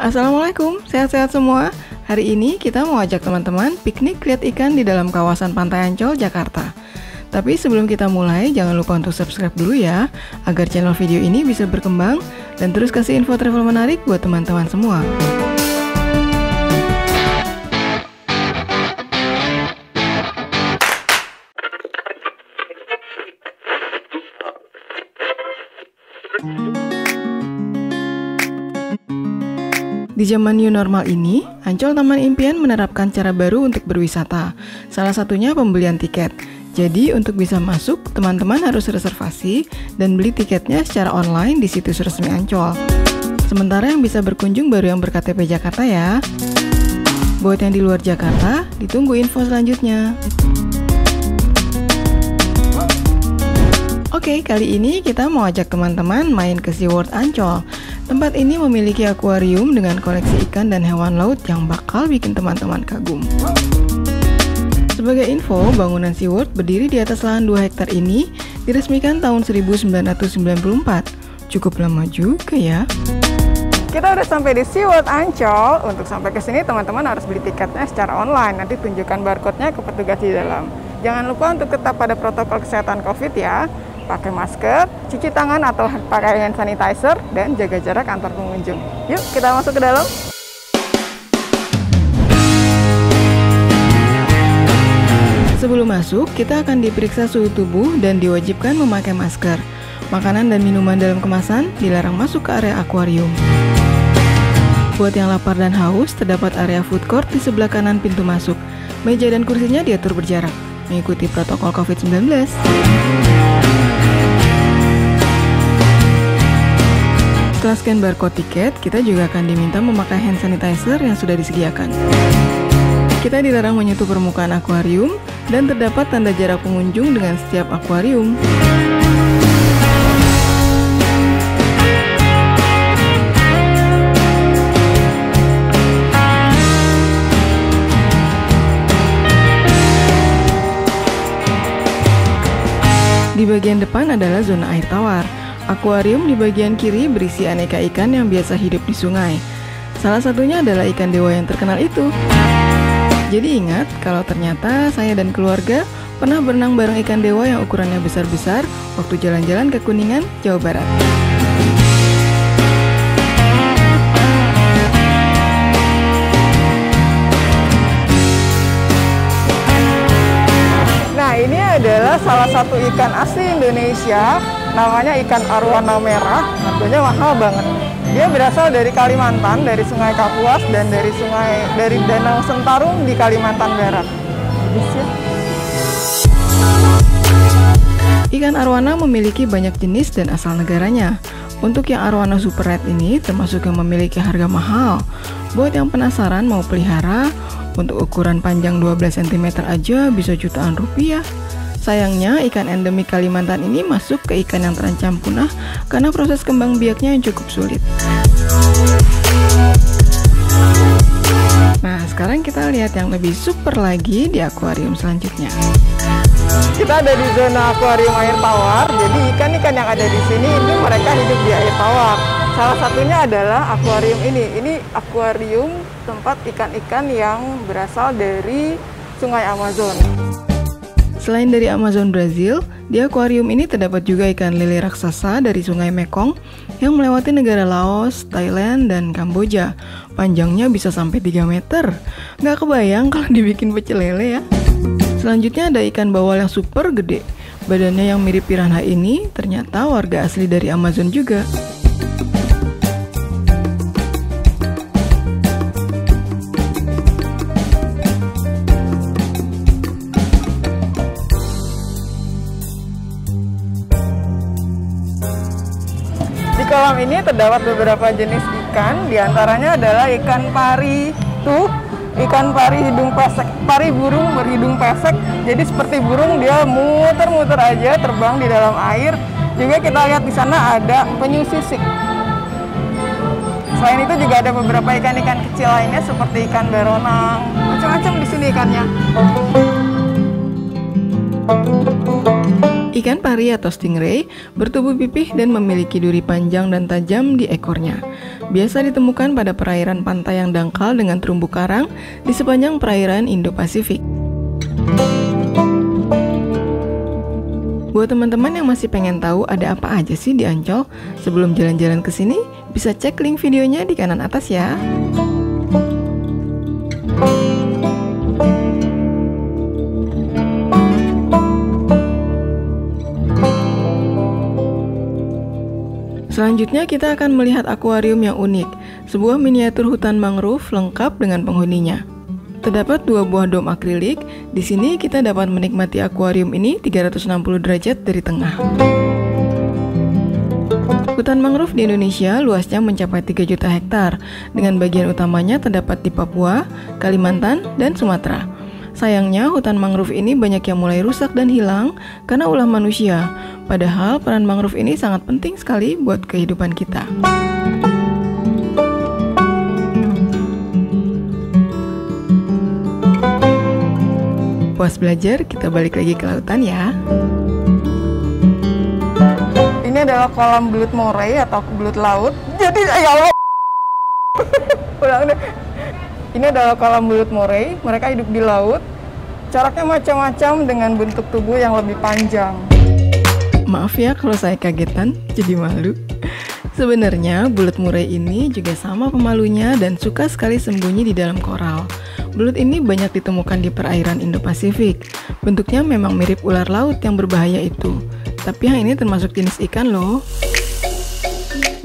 Assalamualaikum, sehat-sehat semua. Hari ini kita mau ajak teman-teman piknik lihat ikan di dalam kawasan Pantai Ancol, Jakarta. Tapi sebelum kita mulai, jangan lupa untuk subscribe dulu ya, agar channel video ini bisa berkembang dan terus kasih info travel menarik buat teman-teman semua. Di zaman new normal ini, Ancol Taman Impian menerapkan cara baru untuk berwisata. Salah satunya pembelian tiket. Jadi untuk bisa masuk, teman-teman harus reservasi dan beli tiketnya secara online di situs resmi Ancol. Sementara yang bisa berkunjung baru yang ber-KTP Jakarta ya. Buat yang di luar Jakarta, ditunggu info selanjutnya. Oke, kali ini kita mau ajak teman-teman main ke SeaWorld Ancol. Tempat ini memiliki akuarium dengan koleksi ikan dan hewan laut yang bakal bikin teman-teman kagum. Sebagai info, bangunan SeaWorld berdiri di atas lahan 2 hektar ini diresmikan tahun 1994. Cukup lama juga ya. Kita udah sampai di SeaWorld Ancol. Untuk sampai ke sini teman-teman harus beli tiketnya secara online. Nanti tunjukkan barcode-nya ke petugas di dalam. Jangan lupa untuk tetap pada protokol kesehatan COVID ya. Pakai masker, cuci tangan atau pakai hand sanitizer, dan jaga jarak antar pengunjung. Yuk, kita masuk ke dalam. Sebelum masuk, kita akan diperiksa suhu tubuh dan diwajibkan memakai masker. Makanan dan minuman dalam kemasan dilarang masuk ke area akuarium. Buat yang lapar dan haus, terdapat area food court di sebelah kanan pintu masuk. Meja dan kursinya diatur berjarak, mengikuti protokol COVID-19. Setelah scan barcode tiket, kita juga akan diminta memakai hand sanitizer yang sudah disediakan. Kita dilarang menyentuh permukaan akuarium dan terdapat tanda jarak pengunjung dengan setiap akuarium. Di bagian depan adalah zona air tawar. Akuarium di bagian kiri berisi aneka ikan yang biasa hidup di sungai. Salah satunya adalah ikan dewa yang terkenal itu. Jadi ingat, kalau ternyata saya dan keluarga pernah berenang bareng ikan dewa yang ukurannya besar-besar waktu jalan-jalan ke Kuningan, Jawa Barat. Nah, ini adalah salah satu ikan asli Indonesia. Namanya ikan arwana merah, harganya mahal banget. Dia berasal dari Kalimantan, dari Sungai Kapuas dan dari Danau Sentarum di Kalimantan Barat. Ikan arwana memiliki banyak jenis dan asal negaranya. Untuk yang arwana super red ini termasuk yang memiliki harga mahal. Buat yang penasaran mau pelihara, untuk ukuran panjang 12 cm aja bisa jutaan rupiah. Sayangnya, ikan endemik Kalimantan ini masuk ke ikan yang terancam punah karena proses kembang biaknya yang cukup sulit. Nah, sekarang kita lihat yang lebih super lagi di akuarium selanjutnya. Kita ada di zona akuarium air tawar, jadi ikan-ikan yang ada di sini itu mereka hidup di air tawar. Salah satunya adalah akuarium ini. Ini akuarium tempat ikan-ikan yang berasal dari Sungai Amazon. Selain dari Amazon Brazil, di akuarium ini terdapat juga ikan lele raksasa dari Sungai Mekong yang melewati negara Laos, Thailand, dan Kamboja. Panjangnya bisa sampai 3 meter. Nggak kebayang kalau dibikin pecel lele ya. Selanjutnya ada ikan bawal yang super gede. Badannya yang mirip piranha ini ternyata warga asli dari Amazon juga. Di kolam ini terdapat beberapa jenis ikan, diantaranya adalah ikan pari, ikan pari hidung pesek, pari burung berhidung pesek. Jadi seperti burung dia muter-muter aja terbang di dalam air. Juga kita lihat di sana ada penyu sisik. Selain itu juga ada beberapa ikan-ikan kecil lainnya seperti ikan baronang, macam-macam di sini ikannya. Ikan pari atau stingray bertubuh pipih dan memiliki duri panjang dan tajam di ekornya. Biasa ditemukan pada perairan pantai yang dangkal dengan terumbu karang di sepanjang perairan Indo-Pasifik. Buat teman-teman yang masih pengen tahu ada apa aja sih di Ancol, sebelum jalan-jalan ke sini, bisa cek link videonya di kanan atas ya. Selanjutnya kita akan melihat akuarium yang unik, sebuah miniatur hutan mangrove lengkap dengan penghuninya. Terdapat 2 buah dom akrilik. Di sini kita dapat menikmati akuarium ini 360 derajat dari tengah. Hutan mangrove di Indonesia luasnya mencapai 3 juta hektar, dengan bagian utamanya terdapat di Papua, Kalimantan, dan Sumatera. Sayangnya, hutan mangrove ini banyak yang mulai rusak dan hilang karena ulah manusia. Padahal peran mangrove ini sangat penting sekali buat kehidupan kita. Puas belajar, kita balik lagi ke lautan ya. Ini adalah kolam belut moray atau belut laut. Jadi, ya Allah. Ulang deh. Ini adalah kolam belut moray, mereka hidup di laut. Coraknya macam-macam dengan bentuk tubuh yang lebih panjang. Maaf ya kalau saya kagetan, jadi malu. Sebenarnya belut moray ini juga sama pemalunya dan suka sekali sembunyi di dalam koral. Belut ini banyak ditemukan di perairan Indo-Pasifik. Bentuknya memang mirip ular laut yang berbahaya itu. Tapi yang ini termasuk jenis ikan loh.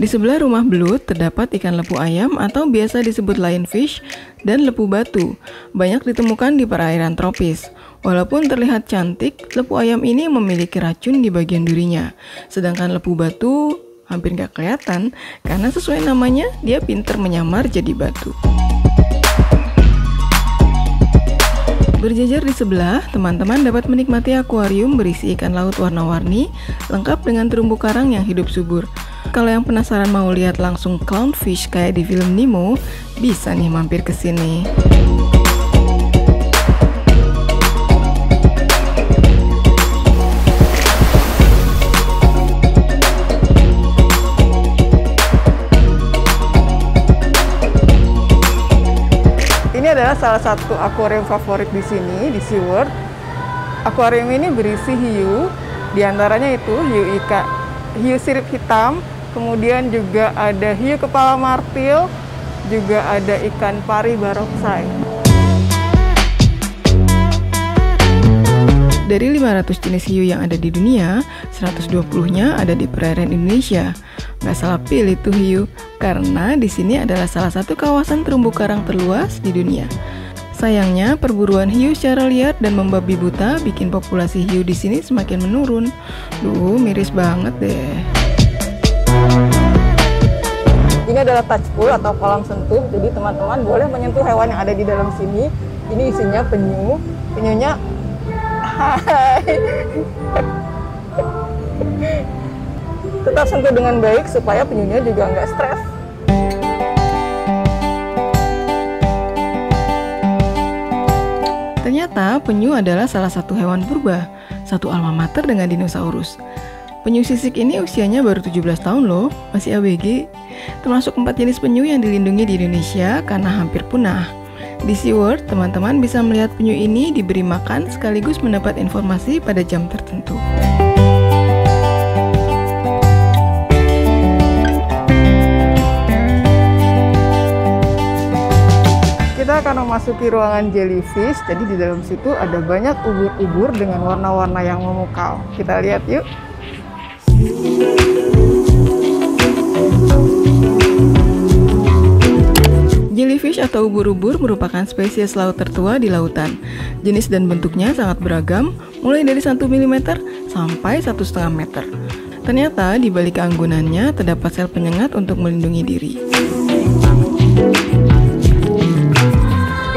Di sebelah rumah belut terdapat ikan lepu ayam atau biasa disebut lionfish dan lepu batu. Banyak ditemukan di perairan tropis. Walaupun terlihat cantik, lepu ayam ini memiliki racun di bagian durinya. Sedangkan lepu batu hampir nggak kelihatan karena sesuai namanya dia pintar menyamar jadi batu. Berjajar di sebelah, teman-teman dapat menikmati akuarium berisi ikan laut warna-warni, lengkap dengan terumbu karang yang hidup subur. Kalau yang penasaran mau lihat langsung clownfish kayak di film Nemo, bisa nih mampir ke sini. Ini adalah salah satu akuarium favorit di sini, di SeaWorld. Akuarium ini berisi hiu, diantaranya itu hiu sirip hitam, kemudian juga ada hiu kepala martil, juga ada ikan pari barongsai. Dari 500 jenis hiu yang ada di dunia, 120-nya ada di perairan Indonesia. Nggak salah pilih tuh hiu, karena di sini adalah salah satu kawasan terumbu karang terluas di dunia. Sayangnya, perburuan hiu secara liar dan membabi buta bikin populasi hiu di sini semakin menurun. Duh, miris banget deh. Ini adalah touch pool atau kolam sentuh, jadi teman-teman boleh menyentuh hewan yang ada di dalam sini. Ini isinya penyu, penyunya hai. Tetap sentuh dengan baik supaya penyunya juga nggak stres. Ternyata penyu adalah salah satu hewan purba, satu alma mater dengan dinosaurus. Penyu sisik ini usianya baru 17 tahun loh, masih ABG. Termasuk 4 jenis penyu yang dilindungi di Indonesia karena hampir punah. Di SeaWorld, teman-teman bisa melihat penyu ini diberi makan sekaligus mendapat informasi pada jam tertentu. Kita akan memasuki ruangan jellyfish. Jadi di dalam situ ada banyak ubur-ubur dengan warna-warna yang memukau. Kita lihat yuk. Jellyfish atau ubur-ubur merupakan spesies laut tertua di lautan. Jenis dan bentuknya sangat beragam, mulai dari 1 mm sampai 1,5 meter. Ternyata di balik keanggunannya terdapat sel penyengat untuk melindungi diri.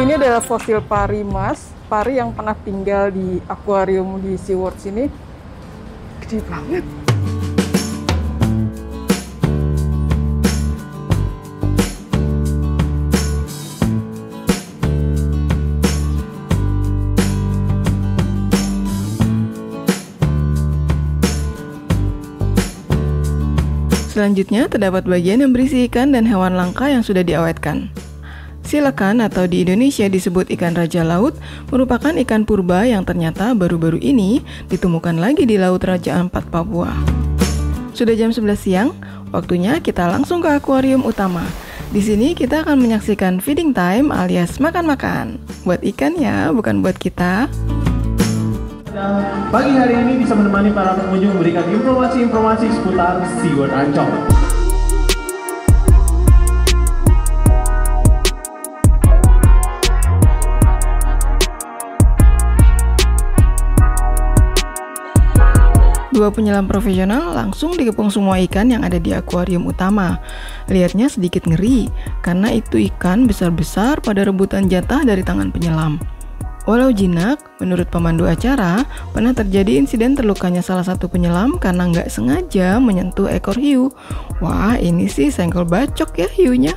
Ini adalah fosil pari mas, pari yang pernah tinggal di akuarium di SeaWorld sini. Gede banget. selanjutnya terdapat bagian yang berisi ikan dan hewan langka yang sudah diawetkan. Silakan atau di Indonesia disebut ikan raja laut merupakan ikan purba yang ternyata baru-baru ini ditemukan lagi di Laut Raja Ampat, Papua. Sudah jam 11 siang, waktunya kita langsung ke akuarium utama. Di sini kita akan menyaksikan feeding time alias makan-makan. Buat ikan ya, bukan buat kita. Pagi hari ini bisa menemani para pengunjung memberikan informasi-informasi seputar SeaWorld Ancol. Dua penyelam profesional langsung dikepung semua ikan yang ada di akuarium utama. Lihatnya sedikit ngeri, karena itu ikan besar-besar pada rebutan jatah dari tangan penyelam. Walau jinak, menurut pemandu acara, pernah terjadi insiden terlukanya salah satu penyelam karena nggak sengaja menyentuh ekor hiu. Wah, ini sih senggol bacok ya hiunya.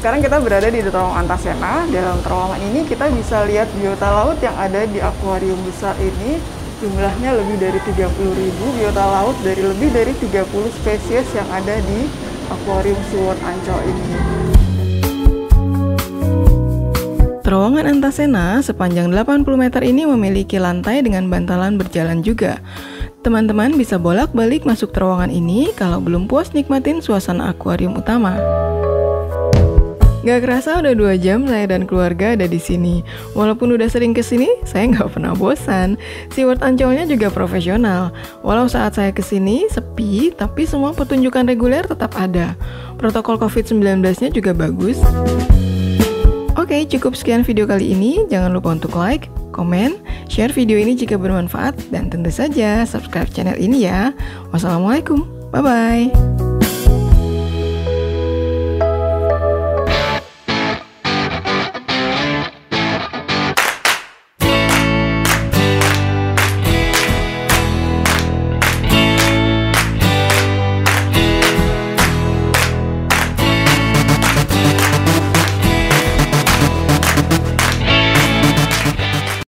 Sekarang kita berada di terowongan Antasena. Dalam terowongan ini kita bisa lihat biota laut yang ada di akuarium besar ini. Jumlahnya lebih dari 30.000 biota laut dari lebih dari 30 spesies yang ada di akuarium SeaWorld Ancol ini. Terowongan Antasena sepanjang 80 meter ini memiliki lantai dengan bantalan berjalan juga. Teman-teman bisa bolak-balik masuk terowongan ini kalau belum puas nikmatin suasana akuarium utama. Gak kerasa udah 2 jam saya dan keluarga ada di sini. Walaupun udah sering kesini, saya nggak pernah bosan. SeaWorld Ancolnya juga profesional. Walau saat saya kesini sepi, tapi semua pertunjukan reguler tetap ada. Protokol COVID-19-nya juga bagus. Oke, cukup sekian video kali ini. Jangan lupa untuk like, komen, share video ini jika bermanfaat, dan tentu saja subscribe channel ini ya. Wassalamualaikum, bye-bye.